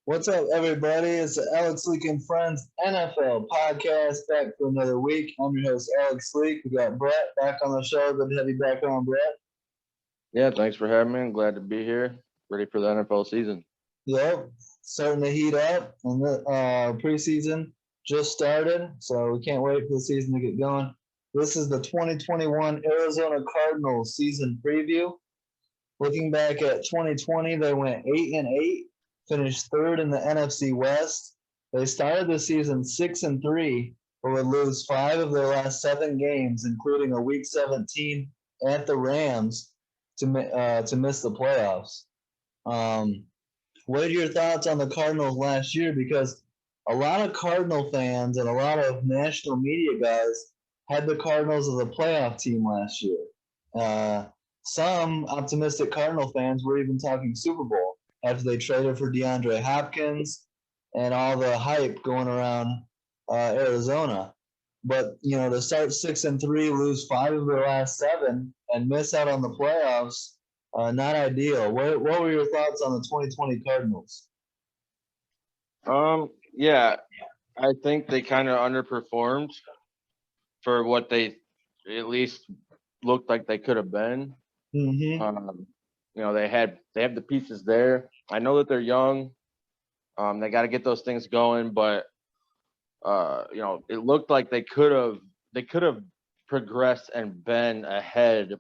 What's up, everybody? It's the Alex Leak and Friends NFL podcast back for another week. I'm your host, Alex Leak. We got Bret back on the show. Good to have you back on, Bret. Yeah, thanks for having me. I'm glad to be here. Ready for the NFL season. Yep, starting to heat up, and the preseason just started, so we can't wait for the season to get going. This is the 2021 Arizona Cardinals season preview. Looking back at 2020, they went 8-8, finished third in the NFC West. They started the season 6-3, but would lose five of their last seven games, including a Week 17 at the Rams, to miss the playoffs. Um, what are your thoughts on the Cardinals last year? Because a lot of Cardinal fans and a lot of national media guys had the Cardinals as a playoff team last year. Uh, some optimistic Cardinal fans were even talking Super Bowl after they traded for DeAndre Hopkins and all the hype going around Arizona. But to start 6-3, lose five of their last seven, and miss out on the playoffs, not ideal. What were your thoughts on the 2020 Cardinals? Yeah, I think they kind of underperformed for what they at least looked like they could have been. Mm-hmm. They have the pieces there. I know that they're young. They got to get those things going, but it looked like they could have progressed and been ahead.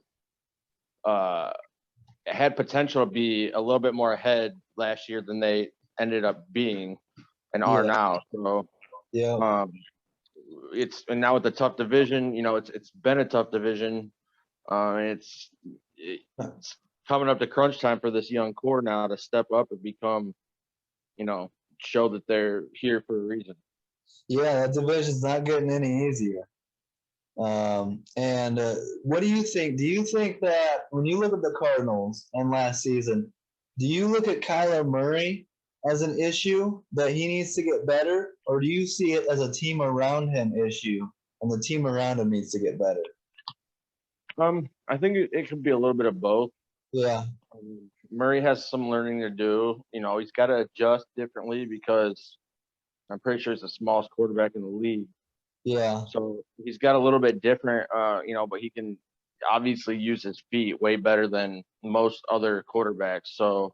Uh, had potential to be a little bit more ahead last year than they ended up being and are Yeah, now. So yeah, um, and now with the tough division, it's been a tough division. It's coming up to crunch time for this young core now to step up and become, you know, show that they're here for a reason. yeah. That division's not getting any easier. And what do you think? Do you think that when you look at the Cardinals and last season, do you look at Kyler Murray as an issue that he needs to get better, or do you see it as a team around him issue and the team around him needs to get better? I think it could be a little bit of both. Yeah, Murray has some learning to do. He's got to adjust differently because I'm pretty sure he's the smallest quarterback in the league. yeah, So he's got a little bit different, but he can obviously use his feet way better than most other quarterbacks. So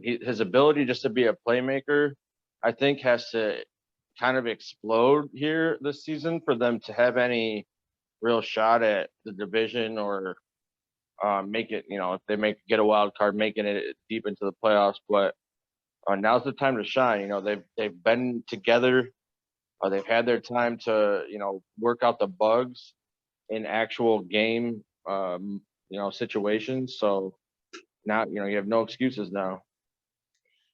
his ability just to be a playmaker, I think, has to kind of explode here this season for them to have any real shot at the division or make it. If they get a wild card, making it deep into the playoffs. But now's the time to shine. They've been together. They've had their time to work out the bugs in actual game situations. So now you have no excuses now.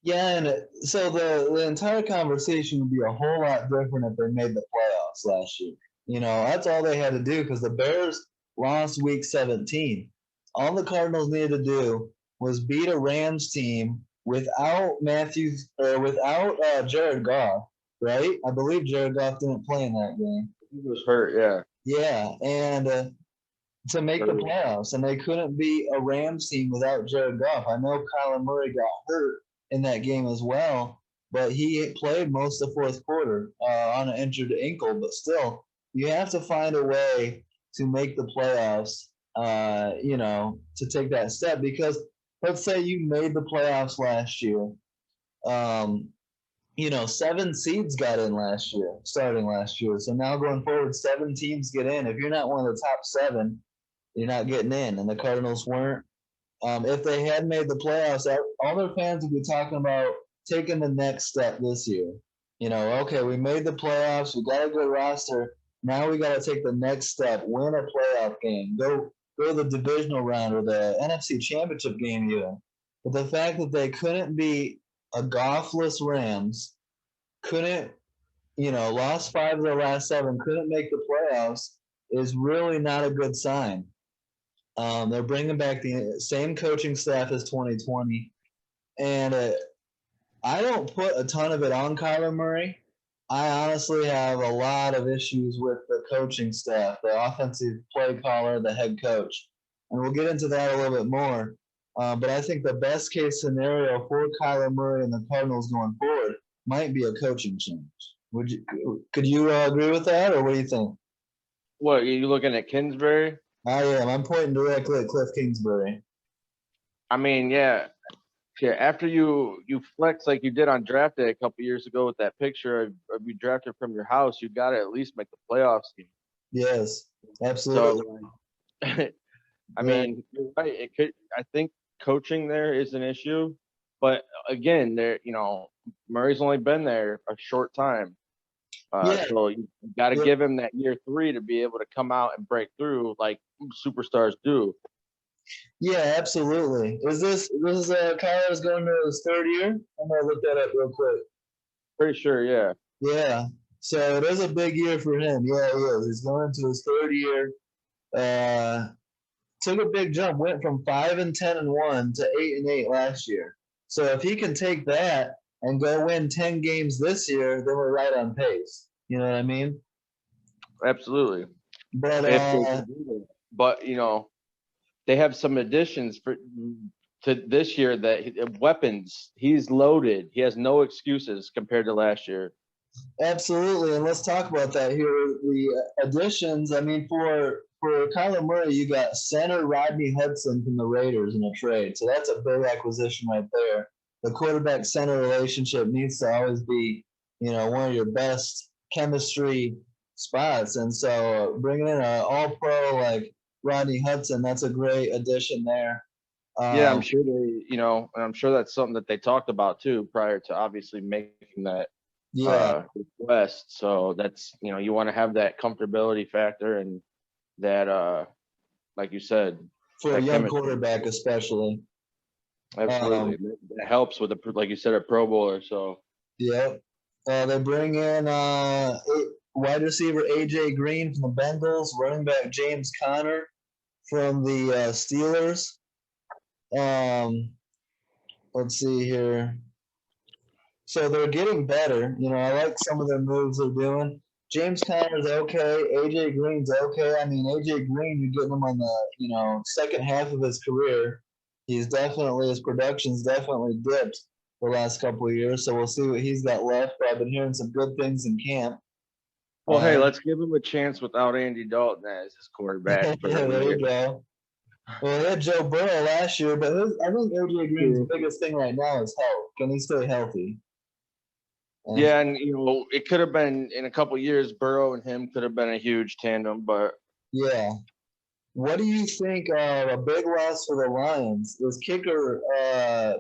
yeah. And so the entire conversation would be a whole lot different if they made the playoffs last year. That's all they had to do because the Bears lost Week 17. All the Cardinals needed to do was beat a Rams team without Matthews or without Jared Goff, right? I believe Jared Goff didn't play in that game. He was hurt, yeah. Yeah, and to make the So, playoffs, and they couldn't beat a Rams team without Jared Goff. I know Kyler Murray got hurt in that game as well, but he played most of the fourth quarter on an injured ankle. But still, you have to find a way to make the playoffs. To take that step because let's say you made the playoffs last year. Um, seven seeds got in last year, starting last year. So now going forward, seven teams get in. If you're not one of the top seven, you're not getting in, and the Cardinals weren't. If they had made the playoffs, all their fans would be talking about taking the next step this year. Okay, we made the playoffs, we got a good roster. Now we got to take the next step, win a playoff game, go the divisional round or the NFC Championship game even. But the fact that they couldn't beat a golfless Rams, couldn't lost five of their last seven, couldn't make the playoffs is really not a good sign. They're bringing back the same coaching staff as 2020, and I don't put a ton of it on Kyler Murray. I honestly have a lot of issues with the coaching staff, the offensive play caller, the head coach, and we'll get into that a little bit more. But I think the best case scenario for Kyler Murray and the Cardinals going forward might be a coaching change. Could you agree with that, or what do you think? What, are you looking at Kingsbury? I am. I'm pointing directly at Cliff Kingsbury. I mean, yeah. After you flex like you did on draft day a couple years ago with that picture of you drafted from your house, you got to at least make the playoffs game. Yes, absolutely. So, I mean, you're right. It could. I think coaching there is an issue, but again, Murray's only been there a short time, Yeah. so you got to give him that year 3 to be able to come out and break through like superstars do. Yeah, absolutely. This is Kyler's going to his 3rd year? I'm gonna look that up real quick. Pretty sure, yeah. Yeah. So it is a big year for him. Yeah, he is. He's going into his 3rd year. Took a big jump, went from 5-10-1 to 8-8 last year. So if he can take that and go win 10 games this year, then we're right on pace. You know what I mean? Absolutely. But they have some additions to this year that weapons. He's loaded. He has no excuses compared to last year. Absolutely, and let's talk about that here. The additions. I mean, for Kyler Murray, you got center Rodney Hudson from the Raiders in a trade, so that's a big acquisition right there. The quarterback center relationship needs to always be, one of your best chemistry spots, and so bringing in an All Pro like Rodney Hudson, that's a great addition there. Yeah, I'm sure and I'm sure that's something that they talked about too prior to obviously making that request. So that's you want to have that comfortability factor and that like you said, for a young quarterback especially. Absolutely, that helps with like you said, a Pro Bowler. So yep, they bring in wide receiver AJ Green from the Bengals, running back James Conner from the Steelers. Let's see here. So they're getting better. I like some of the moves they're doing. James Conner's okay. AJ Green's okay. I mean, AJ Green, you're getting him on the second half of his career. His production's definitely dipped the last couple of years. So we'll see what he's got left. But I've been hearing some good things in camp. Well, hey, let's give him a chance without Andy Dalton as his quarterback. Yeah, there you go. Well, he had Joe Burrow last year, but I think AJ Green's biggest thing right now is health. Can he stay healthy? Yeah, and it could have been in a couple of years. Burrow and him could have been a huge tandem, but yeah. What do you think of a big loss for the Lions? This kicker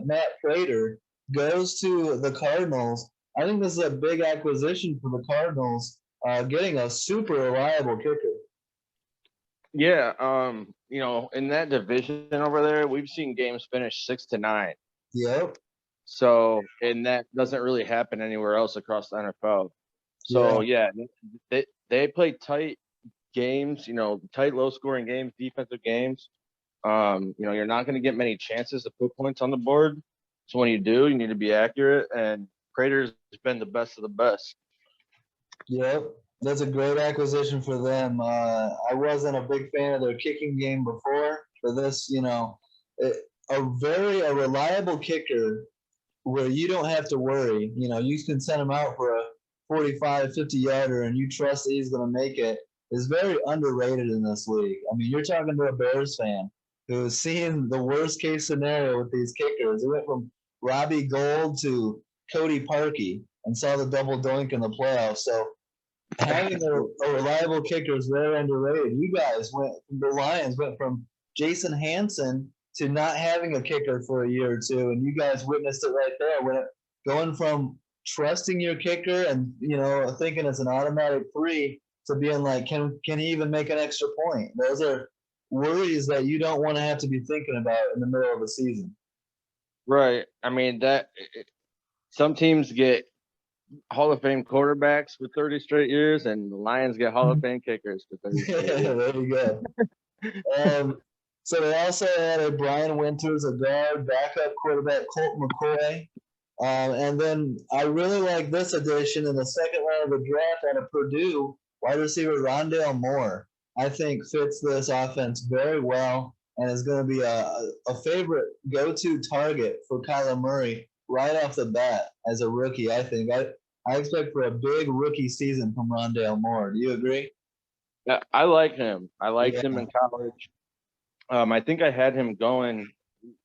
Matt Prater goes to the Cardinals. I think this is a big acquisition for the Cardinals, getting a super reliable kicker. Yeah, in that division over there, we've seen games finish 6-9. Yep. So, and that doesn't really happen anywhere else across the NFL. So, yeah they play tight games, tight, low-scoring games, defensive games. You're not going to get many chances to put points on the board. So when you do, you need to be accurate. And Prater's been the best of the best. Yep. That's a great acquisition for them. I wasn't a big fan of their kicking game before. For this, a reliable kicker where you don't have to worry. You can send him out for a 45, 50-yarder and you trust that he's going to make it is very underrated in this league. I mean, you're talking to a Bears fan who's seeing the worst case scenario with these kickers. It went from Robbie Gould to Cody Parkey and saw the double doink in the playoffs. So having a reliable kicker is very underrated. The Lions went from Jason Hanson to not having a kicker for a year or two, and you guys witnessed it right there. Going from trusting your kicker and thinking it's an automatic 3 to being like, can he even make an extra point? Those are worries that you don't want to have to be thinking about in the middle of the season. Right. I mean, some teams get Hall of Fame quarterbacks for 30 straight years, and the Lions get Hall of Fame kickers for 30 straight years. There you go. So they also added Brian Winters, a guard, backup quarterback Colt McCoy. And then I really like this addition in the second round of the draft out of Purdue, wide receiver Rondale Moore. I think fits this offense very well. and is going to be a favorite go-to target for Kyler Murray right off the bat as a rookie. I think I expect for a big rookie season from Rondale Moore. Do you agree? Yeah, I like him. I liked him Yeah. in college. I think I had him going.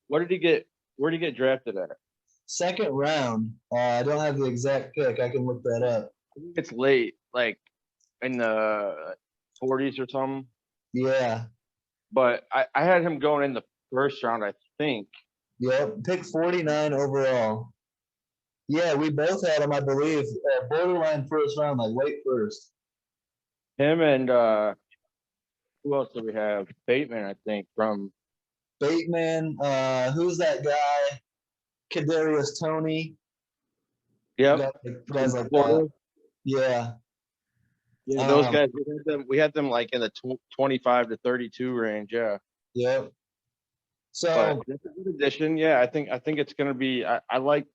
What did he get? Where did he get drafted at? Second round. I don't have the exact pick. I can look that up. I think it's late, like in the 40s or something. Yeah. But I had him going in the first round, I think. Yep. Pick 49 overall. Yeah, we both had him, I believe, borderline first round, like late first. Him and who else do we have? Bateman, I think, from Bateman. Who's that guy? Kadarius Toney. Yep. Guys like that. Florida. Yeah. Yeah, those guys. We had them like in the 25 to 32 range. Yeah. Yep. So But that's a good addition. Yeah, I think it's gonna be. I liked,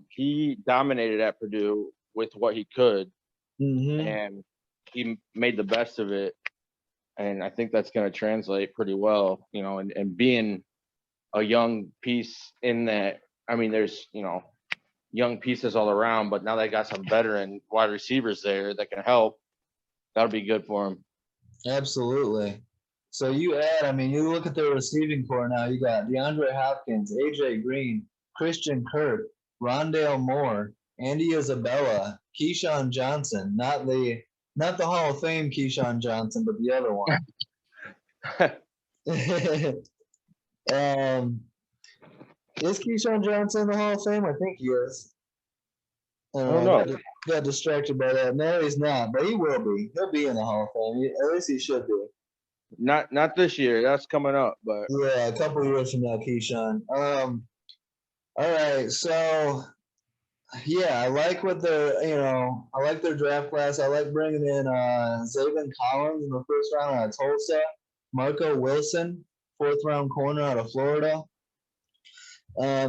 he dominated at Purdue with what he could, and he made the best of it. And I think that's gonna translate pretty well, and being a young piece in that. I mean, there's young pieces all around, but now they got some veteran wide receivers there that can help. That'll be good for him. Absolutely. So you look at the receiving core now. You got DeAndre Hopkins, AJ Green, Christian Kirk, Rondale Moore, Andy Isabella, Keyshawn Johnson, not the Hall of Fame Keyshawn Johnson, but the other one. Is Keyshawn Johnson in the Hall of Fame? I think he is. I don't know. Got distracted by that. No, he's not, but he will be. He'll be in the Hall of Fame. At least he should be. Not this year. That's coming up, but yeah, a couple of years from now, Keyshawn. All right, so yeah, I like what I like their draft class. I like bringing in Zayvon Collins in the first round out of Tulsa, Marco Wilson, fourth round corner out of Florida.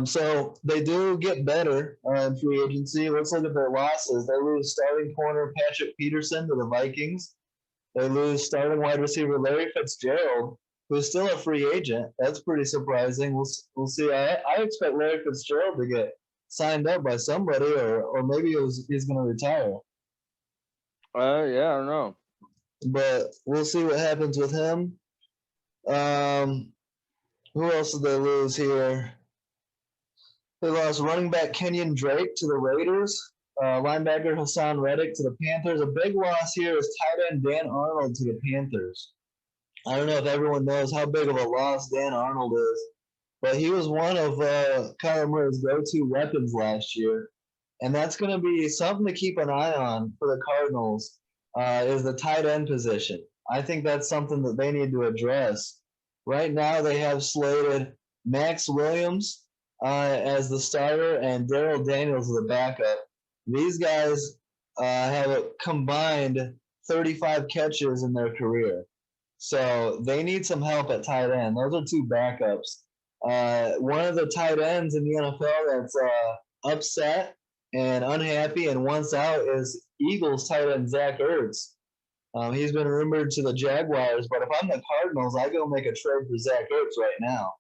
So they do get better in free agency. Let's look at their losses. They lose starting corner Patrick Peterson to the Vikings. They lose starting wide receiver Larry Fitzgerald, who's still a free agent. That's pretty surprising. We'll see. I expect Larry Fitzgerald to get signed up by somebody, or maybe he's going to retire. Yeah, I don't know. But we'll see what happens with him. Who else did they lose here? They lost running back Kenyon Drake to the Raiders. Linebacker Hassan Reddick to the Panthers. A big loss here is tight end Dan Arnold to the Panthers. I don't know if everyone knows how big of a loss Dan Arnold is, but he was one of Kyler Murray's go-to weapons last year, and that's going to be something to keep an eye on for the Cardinals. Is the tight end position. I think that's something that they need to address. Right now, they have slated Max Williams as the starter and Daryl Daniels as the backup. These guys have a combined 35 catches in their career. So they need some help at tight end. Those are two backups. One of the tight ends in the NFL that's upset and unhappy and wants out is Eagles tight end Zach Ertz. He's been rumored to the Jaguars, but if I'm the Cardinals, I go make a trade for Zach Ertz right now.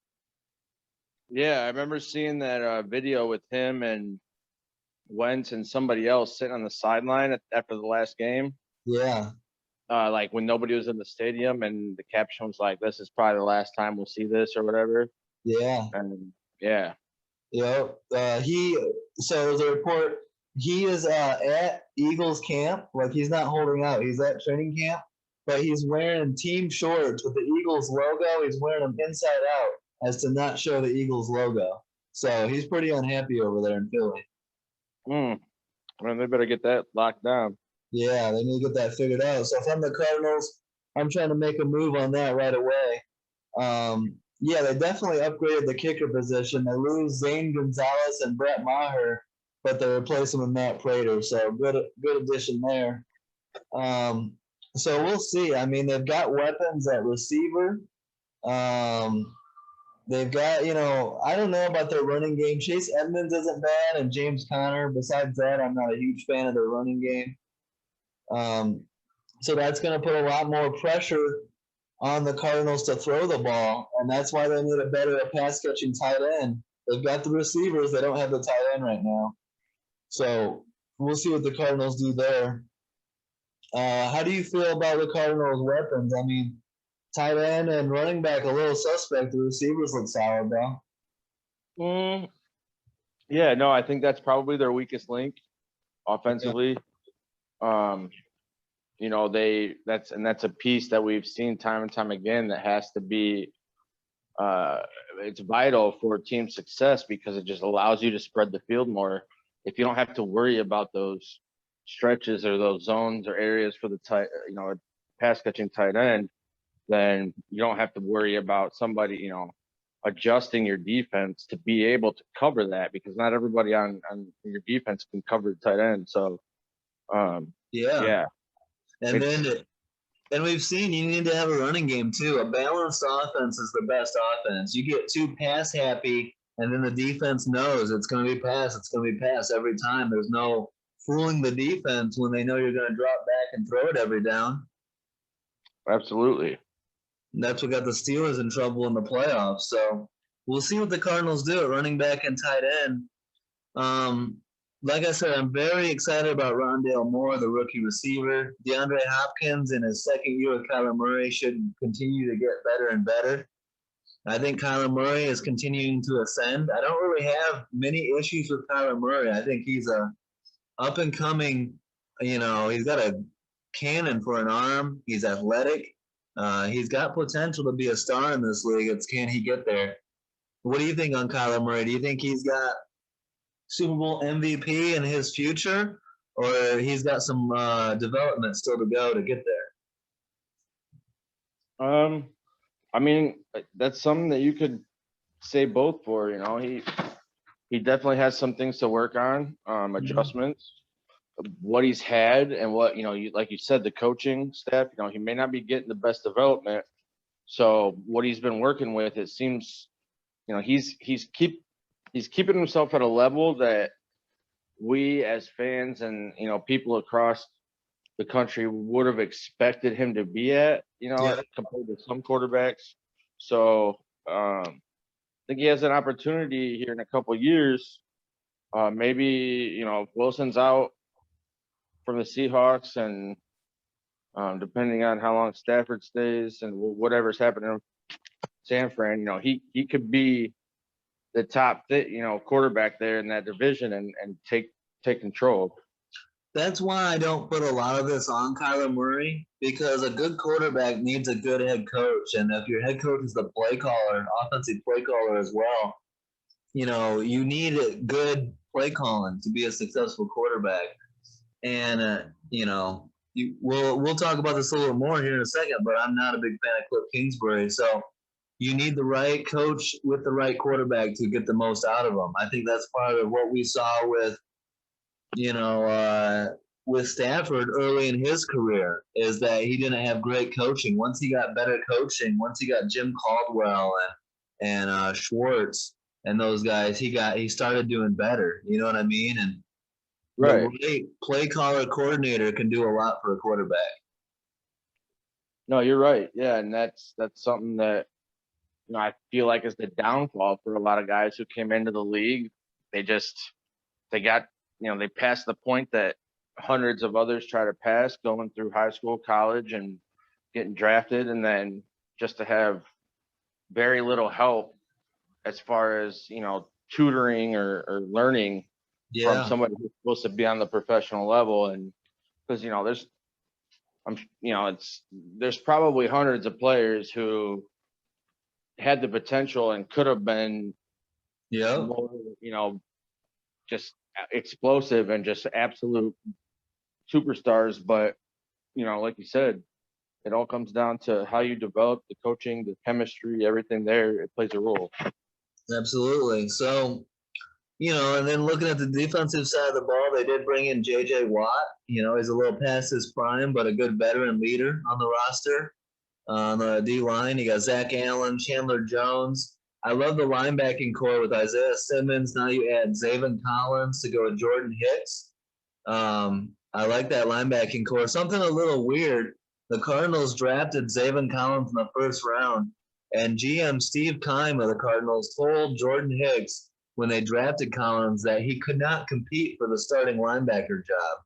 Yeah, I remember seeing that video with him and Wentz and somebody else sitting on the sideline after the last game. Yeah. Like when nobody was in the stadium, and the caption was like, "This is probably the last time we'll see this," or whatever. Yeah. And yeah. So there's a report. He is at Eagles camp. Like, he's not holding out. He's at training camp, but he's wearing team shorts with the Eagles logo. He's wearing them inside out as to not show the Eagles logo. So he's pretty unhappy over there in Philly. Well, they better get that locked down. Yeah, they need to get that figured out. So if I'm the Cardinals, I'm trying to make a move on that right away. Yeah, they definitely upgraded the kicker position. They lose Zane Gonzalez and Bret Maher, but they replace him with Matt Prater. So good addition there. So we'll see. I mean, they've got weapons at receiver. They've got, I don't know about their running game. Chase Edmonds isn't bad, and James Conner. Besides that, I'm not a huge fan of their running game. So that's going to put a lot more pressure on the Cardinals to throw the ball, and that's why they need a better pass catching tight end. They've got the receivers, they don't have the tight end right now. So we'll see what the Cardinals do there. How do you feel about the Cardinals' weapons? I mean, tight end and running back a little suspect. The receivers look solid though. Yeah, no, I think that's probably their weakest link offensively. Yeah. That's a piece that we've seen time and time again that has to be it's vital for team success because it just allows you to spread the field more. If you don't have to worry about those stretches or those zones or areas for the pass catching tight end, then you don't have to worry about somebody, adjusting your defense to be able to cover that because not everybody on your defense can cover the tight end. So, yeah. And we've seen you need to have a running game too. A balanced offense is the best offense. You get too pass happy, and then the defense knows it's going to be pass. It's going to be pass every time. There's no fooling the defense when they know you're going to drop back and throw it every down. Absolutely. And that's what got the Steelers in trouble in the playoffs. So we'll see what the Cardinals do at running back and tight end. Like I said, I'm very excited about Rondale Moore, the rookie receiver. DeAndre Hopkins in his second year with Kyler Murray should continue to get better and better. I think Kyler Murray is continuing to ascend. I don't really have many issues with Kyler Murray. I think he's a up and coming, he's got a cannon for an arm. He's athletic. He's got potential to be a star in this league. It's can he get there? What do you think on Kyler Murray? Do you think he's got Super Bowl MVP in his future, or he's got some development still to go to get there? I mean, that's something that you could say both for. He definitely has some things to work on, adjustments, what he's had, and what like you said, the coaching staff. He may not be getting the best development. So what he's been working with, it seems, he's keeping himself at a level that we as fans and people across the country would have expected him to be at, compared to some quarterbacks. So I think he has an opportunity here in a couple of years. Maybe if Wilson's out from the Seahawks, and depending on how long Stafford stays and whatever's happening in San Fran, he could be the top quarterback there in that division and take control. That's why I don't put a lot of this on Kyler Murray, because a good quarterback needs a good head coach. And if your head coach is the play caller, an offensive play caller as well, you need a good play calling to be a successful quarterback. And, we'll talk about this a little more here in a second, but I'm not a big fan of Cliff Kingsbury. So you need the right coach with the right quarterback to get the most out of them. I think that's part of what we saw with, with Stafford early in his career, is that he didn't have great coaching. Once he got better coaching, once he got Jim Caldwell and Schwartz and those guys, he started doing better. You know what I mean? And right, the play caller coordinator can do a lot for a quarterback. No, you're right. Yeah, and that's something that I feel like is the downfall for a lot of guys who came into the league. They passed the point that hundreds of others try to pass, going through high school, college, and getting drafted, and then just to have very little help as far as tutoring or learning from somebody who's supposed to be on the professional level. And because there's probably hundreds of players who had the potential and could have been more, just explosive and just absolute superstars. But like you said, it all comes down to how you develop the coaching, the chemistry, everything there. It plays a role. Absolutely. So and then looking at the defensive side of the ball, they did bring in J.J. Watt. He's a little past his prime, but a good veteran leader on the roster. On the D-line, you got Zach Allen, Chandler Jones. I love the linebacking core with Isaiah Simmons. Now you add Zaven Collins to go with Jordan Hicks. I like that linebacking core. Something a little weird. The Cardinals drafted Zaven Collins in the first round, and GM Steve Keim of the Cardinals told Jordan Hicks when they drafted Collins that he could not compete for the starting linebacker job.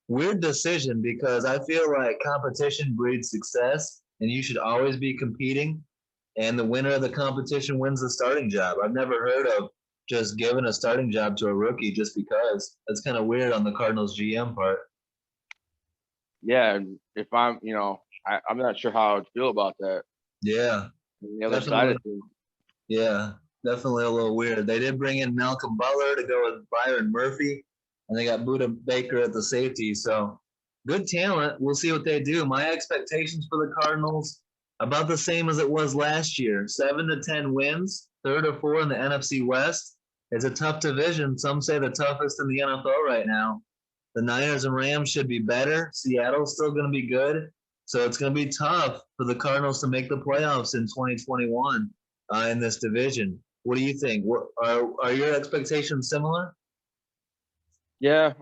Weird decision because I feel like competition breeds success, and you should always be competing, and the winner of the competition wins the starting job. I've never heard of just giving a starting job to a rookie just because. That's kind of weird on the Cardinals GM part. Yeah, if I'm not sure how I would feel about that. Yeah. On the other side of things. Yeah, definitely a little weird. They did bring in Malcolm Butler to go with Byron Murphy, and they got Buda Baker at the safety. So good talent. We'll see what they do. My expectations for the Cardinals about the same as it was last year: 7 to 10 wins, third or fourth in the NFC West. It's a tough division. Some say the toughest in the NFL right now. The Niners and Rams should be better. Seattle's still going to be good. So it's going to be tough for the Cardinals to make the playoffs in 2021 in this division. What do you think? What are your expectations similar? Yeah,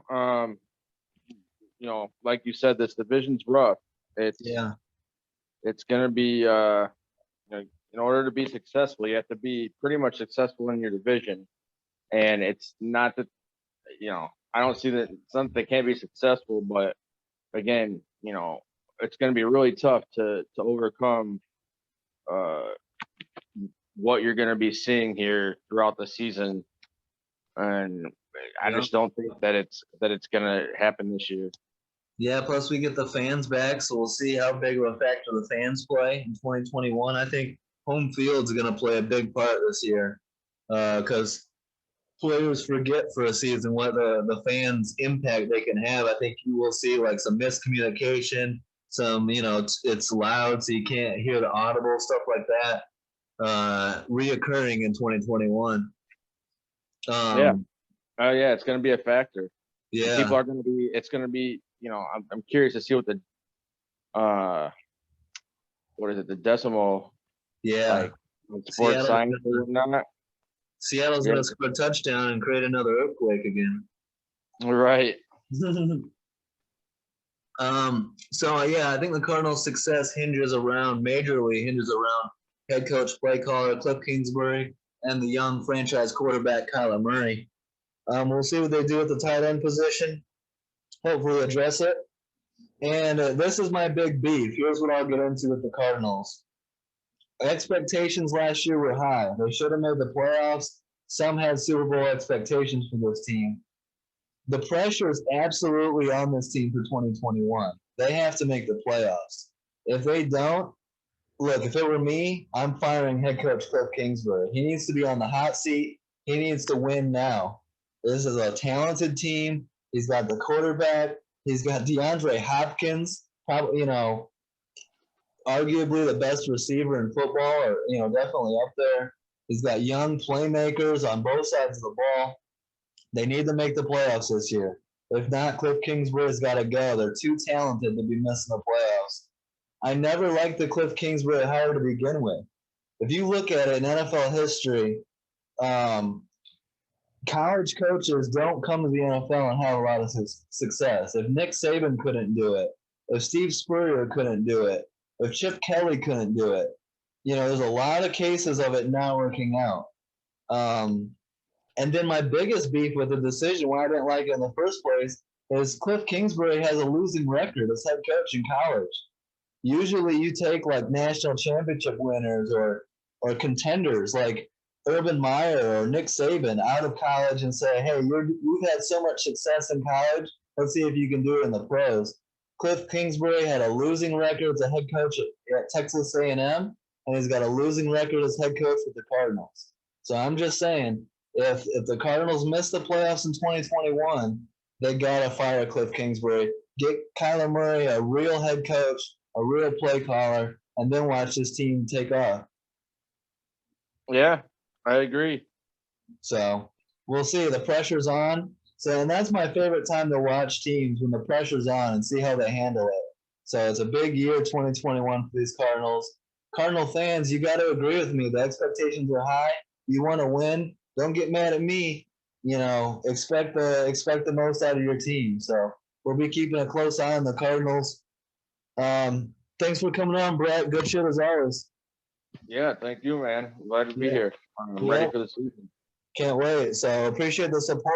like you said, this division's rough. It's going to be in order to be successful, you have to be pretty much successful in your division, and it's not that I don't see that it's not that they can't be successful, but again, it's going to be really tough to overcome what you're going to be seeing here throughout the season, and I just don't think that it's going to happen this year. Yeah, plus we get the fans back, so we'll see how big of a factor the fans play in 2021. I think home field's going to play a big part this year because players forget for a season what the fans' impact they can have. I think you will see like some miscommunication, some it's loud so you can't hear the audible stuff like that reoccurring in 2021. Yeah, it's going to be a factor. Yeah, people are going to be. It's going to be. I'm curious to see what the what is it? The decimal. Yeah. Like sports science or whatnot. Seattle's going to score a touchdown and create another earthquake again. Right. So yeah, I think the Cardinals' success majorly hinges around head coach, play caller Cliff Kingsbury, and the young franchise quarterback Kyler Murray. We'll see what they do at the tight end position. Hopefully address it. And this is my big beef. Here's what I'll get into with the Cardinals. Expectations last year were high. They should have made the playoffs. Some had Super Bowl expectations for this team. The pressure is absolutely on this team for 2021. They have to make the playoffs. If they don't, look, if it were me, I'm firing head coach Cliff Kingsbury. He needs to be on the hot seat. He needs to win now. This is a talented team. He's got the quarterback. He's got DeAndre Hopkins, probably, arguably the best receiver in football, or, definitely up there. He's got young playmakers on both sides of the ball. They need to make the playoffs this year. If not, Cliff Kingsbury's got to go. They're too talented to be missing the playoffs. I never liked the Cliff Kingsbury hire to begin with. If you look at it in NFL history, college coaches don't come to the NFL and have a lot of success. If Nick Saban couldn't do it, if Steve Spurrier couldn't do it, if Chip Kelly couldn't do it, there's a lot of cases of it not working out. And then my biggest beef with the decision, why I didn't like it in the first place, is Cliff Kingsbury has a losing record as head coach in college. Usually you take like national championship winners or contenders like Urban Meyer or Nick Saban out of college and say, hey, you've had so much success in college. Let's see if you can do it in the pros. Cliff Kingsbury had a losing record as a head coach at Texas A&M, and he's got a losing record as head coach with the Cardinals. So I'm just saying, if the Cardinals miss the playoffs in 2021, they got to fire Cliff Kingsbury, get Kyler Murray a real head coach, a real play caller, and then watch this team take off. Yeah, I agree. So we'll see. The pressure's on. So, and that's my favorite time to watch teams, when the pressure's on, and see how they handle it. So it's a big year, 2021, for these Cardinals. Cardinal fans, you got to agree with me. The expectations are high. You want to win. Don't get mad at me. Expect the most out of your team. So we'll be keeping a close eye on the Cardinals. Thanks for coming on, Bret. Good shit as always. Yeah, thank you, man. Glad to be here. I'm ready for the season. Can't wait. So appreciate the support.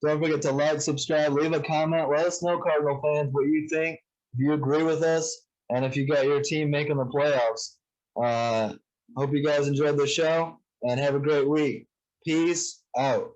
Don't forget to like, subscribe, leave a comment. Let us know, Cardinal fans, what you think. If you agree with us, and if you got your team making the playoffs. Hope you guys enjoyed the show and have a great week. Peace out.